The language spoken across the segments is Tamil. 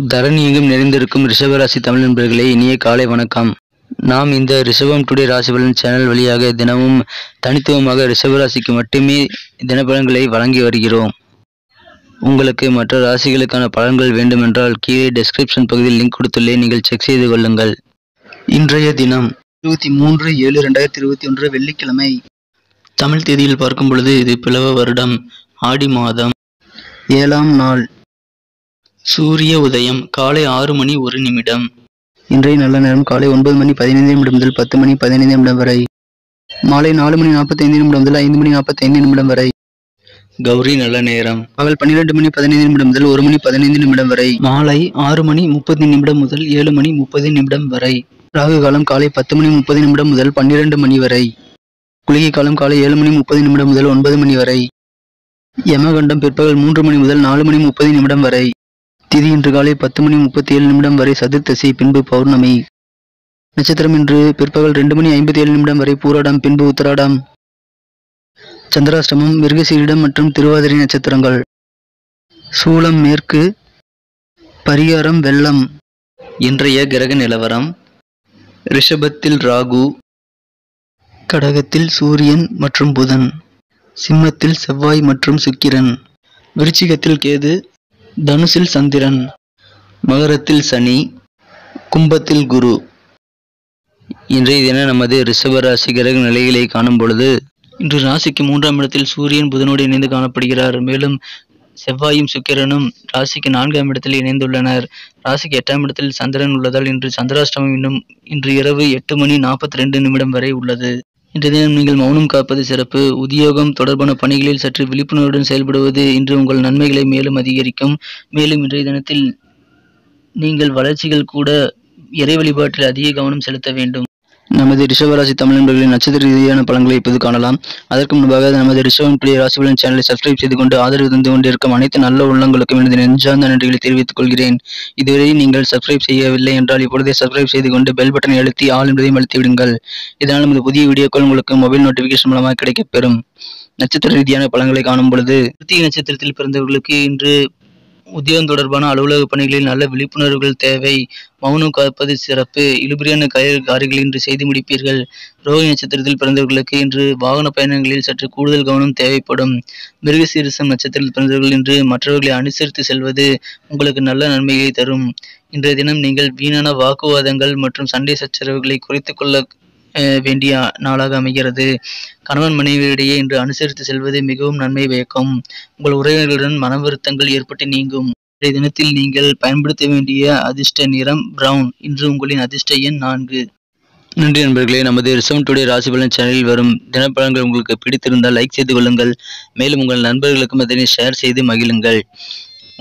தரணி எங்கும் நிறைந்திருக்கும் ரிஷபராசி தமிழ் நண்பர்களே, இனிய காலை வணக்கம். நாம் இந்த ரிஷபம் டுடே ராசிபலன் சேனல் வழியாக தினமும் தனித்துவமாக ரிஷபராசிக்கு மட்டுமே தினப்பலன்களை வழங்கி வருகிறோம். உங்களுக்கு மற்ற ராசிகளுக்கான பலன்கள் வேண்டுமென்றால் கீழே டெஸ்கிரிப்ஷன் பகுதியில் லிங்க் கொடுத்துள்ளேன், நீங்கள் செக் செய்து கொள்ளுங்கள். இன்றைய தினம் 23/7/2021 வெள்ளிக்கிழமை. தமிழ் தேதியில் பார்க்கும் பொழுது இது பிளவ வருடம் ஆடி மாதம் 7ஆம் நாள். சூரிய உதயம் காலை 6 மணி 1 நிமிடம். இன்றைய நல்ல நேரம் காலை 9 மணி 15 நிமிடம் முதல் 10 மணி 15 நிமிடம் வரை. மாலை 4 மணி 45 நிமிடம் முதல் 5 மணி 45 நிமிடம் வரை. கௌரி நல்ல நேரம் பகல் 12 மணி 15 நிமிடம் முதல் 1 மணி 15 நிமிடம் வரை. மாலை 6 மணி 30 நிமிடம் முதல் 7 மணி 30 நிமிடம் வரை. ராகு காலம் காலை 10 மணி 30 நிமிடம் முதல் 12 மணி வரை. குளிகை காலம் காலை 7 மணி 30 நிமிடம் முதல் 9 மணி வரை. யமகண்டம் பிற்பகல் 3 மணி முதல் 4 மணி 30 நிமிடம் வரை. திதி இன்று காலை 10 மணி 37 நிமிடம் வரை சதுர்த்தசி, பின்பு பௌர்ணமி. நட்சத்திரம் இன்று பிற்பகல் 2 மணி 57 நிமிடம் வரை பூராடம், பின்பு உத்தராடம். சந்திராஷ்டமம் மிருகசீரிடம் மற்றும் திருவாதிரை நட்சத்திரங்கள். சூலம் மேற்கு, பரிகாரம் வெள்ளம். இன்றைய கிரக நிலவரம்: ரிஷபத்தில் ராகு, கடகத்தில் சூரியன் மற்றும் புதன், சிம்மத்தில் செவ்வாய் மற்றும் சுக்கிரன், விருச்சிகத்தில் கேது, தனுசில் சந்திரன், மகரத்தில் சனி, கும்பத்தில் குரு. இன்றைய தினம் நமது ரிஷபராசி கிரக நிலைகளை காணும் பொழுது, இன்று ராசிக்கு 3ஆம் இடத்தில் சூரியன் புதனோடு இணைந்து காணப்படுகிறார். மேலும் செவ்வாயும் சுக்கிரனும் ராசிக்கு 4ஆம் இடத்தில் இணைந்துள்ளனர். ராசிக்கு 8ஆம் இடத்தில் சந்திரன் உள்ளதால் இன்று சந்திராஷ்டமம் இன்று இரவு 8 மணி 42 நிமிடம் வரை உள்ளது. இன்றைய தினம் நீங்கள் மௌனம் காப்பது சிறப்பு. உத்தியோகம் தொடர்பான பணிகளில் சற்று விழிப்புணர்வுடன் செயல்படுவது இன்று உங்கள் நன்மைகளை மேலும் அதிகரிக்கும். மேலும் இன்றைய தினத்தில் நீங்கள் வளர்ச்சிகள் கூட இறை வழிபாட்டில் அதிக கவனம் செலுத்த வேண்டும். நமது ரிஷபராசி தமிழ் நண்பர்களின் நட்சத்திர ரீதியான பலன்களை இப்போது காணலாம். அதற்கு முன்பாக நமது ரிஷபம் டுடே ராசிபலன் சேனலை சப்ஸ்கிரைப் செய்து கொண்டு ஆதரவு தந்து கொண்டிருக்கும் அனைத்து நல்ல உள்ளங்களுக்கும் எனது நெஞ்சார்ந்த நன்றிகளை தெரிவித்துக் கொள்கிறேன். இதுவரை நீங்கள் சப்ஸ்கிரைப் செய்யவில்லை என்றால் இப்பொழுதே சப்ஸ்கிரைப் செய்து கொண்டு பெல் பட்டனை அழுத்தி ஆல் என்பதையும் அழுத்தி விடுங்கள். இதனால் நமது புதிய வீடியோக்கள் உங்களுக்கு மொபைல் நோட்டிபிகேஷன் மூலமாக கிடைக்கப்பெறும். நட்சத்திர ரீதியான பலன்களை காணும் பொழுது, கிருத்திகை நட்சத்திரத்தில் பிறந்தவர்களுக்கு இன்று உத்தியோகம் தொடர்பான அலுவலக பணிகளில் நல்ல விழிப்புணர்வுகள் தேவை. மௌனம் காப்பது சிறப்பு. இழுபறியான காரியங்களை இன்று செய்து முடிப்பீர்கள். ரோஹிணி நட்சத்திரத்தில் பிறந்தவர்களுக்கு இன்று வாகன பயணங்களில் சற்று கூடுதல் கவனம் தேவைப்படும். மிருகசீரிஷம் நட்சத்திரத்தில் பிறந்தவர்கள் இன்று மற்றவர்களை அனுசரித்து செல்வது உங்களுக்கு நல்ல நன்மைகளை தரும். இன்றைய தினம் நீங்கள் வீணான வாக்குவாதங்கள் மற்றும் சண்டை சச்சரவுகளை குறைத்துக் கொள்ள வேண்டிய நாளாக அமைகிறது. கணவன் மனைவியிடையே இன்று அனுசரித்து செல்வது மிகவும் நன்மை பயக்கும். உங்கள் உறவினர்களுடன் மன வருத்தங்கள் ஏற்பட்டு நீங்கும். இன்றைய தினத்தில் நீங்கள் பயன்படுத்த வேண்டிய அதிர்ஷ்ட நிறம் பிரவுன். இன்று உங்களின் அதிர்ஷ்ட எண் 4. நன்றி நண்பர்களே. நமது ரிஷபம் டுடே ராசிபலன் சேனலில் வரும் தினப்பலன்கள் உங்களுக்கு பிடித்திருந்தால் லைக் செய்து கொள்ளுங்கள். மேலும் உங்கள் நண்பர்களுக்கும் அதனை ஷேர் செய்து மகிழுங்கள்.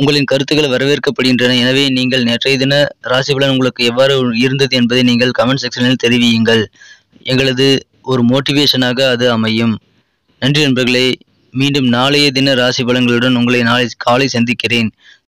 உங்களின் கருத்துக்கள் வரவேற்கப்படுகின்றன. எனவே நீங்கள் நேற்றைய தின ராசிபலன் உங்களுக்கு எவ்வாறு இருந்தது என்பதை நீங்கள் கமெண்ட் செக்ஷனில் தெரிவியுங்கள். எங்களது ஒரு மோட்டிவேஷனாக அது அமையும். நன்றி நண்பர்களே. மீண்டும் நாளைய தின ராசி பலன்களுடன் உங்களை நாளை காலை சந்திக்கிறேன்.